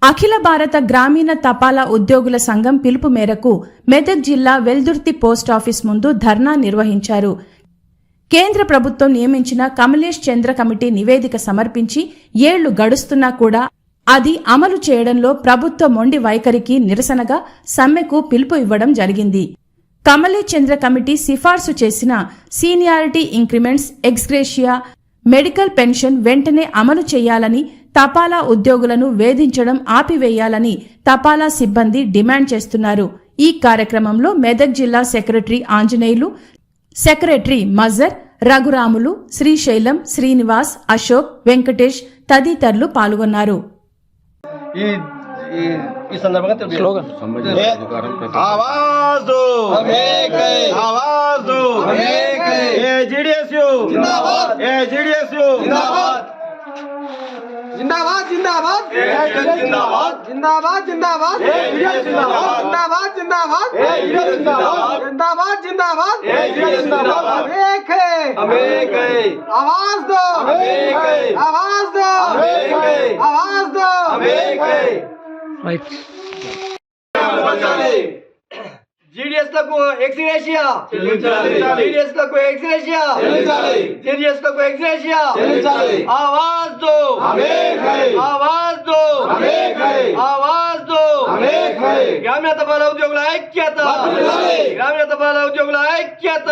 అఖిల భారత గ్రామీణ తపాలా ఉద్యోగుల సంఘం పిలుపు మేరకు మెదక్ జిల్లా వెల్దుర్తి పోస్టాఫీస్ ముందు ధర్నా నిర్వహించారు. కేంద్ర ప్రభుత్వం నియమించిన కమలేష్ చంద్ర కమిటీ నివేదిక సమర్పించి ఏళ్లు గడుస్తున్నా కూడా అది అమలు చేయడంలో ప్రభుత్వ మొండి వైఖరికి నిరసనగా సమ్మెకు పిలుపు ఇవ్వడం జరిగింది. కమలేష్ చంద్ర కమిటీ సిఫార్సు చేసిన seniority increments, ex gratia, medical pension వెంటనే అమలు చేయాలని, తపాలా ఉద్యోగులను వేధించడం ఆపివేయాలని తపాలా సిబ్బంది డిమాండ్ చేస్తున్నారు. ఈ కార్యక్రమంలో మెదక్ జిల్లా సెక్రటరీ ఆంజనేయులు, సెక్రటరీ మజర్, రఘురాములు, శ్రీశైలం, శ్రీనివాస్, అశోక్, వెంకటేష్ తదితరులు పాల్గొన్నారు. ఈ సందర్భంగా స్లోగన్ आवाज दो आवाज दो जेडीएसयू जिंदाबाद जेडीएसयू जिंदाबाद जिंदाबाद जिंदाबाद जिंदाबाद जिंदाबाद जिंदाबाद जिंदाबाद जिंदाबाद जिंदाबाद जिंदाबाद जिंदाबाद एक है आवाज दो आवाज दो आवाज दो जीडीएस లకు ఎక్స్గ్రేషియా జీడీఎస్ లకు ఎక్స్గ్రేషియా జీడీఎస్ లకు ఎక్స్గ్రేషియా आवाज दो आवाज दो आवाज दो గ్రామీణ తపాలా ఉద్యోగుల ఐక్యత గ్రామీణ తపాలా ఉద్యోగుల ఐక్యత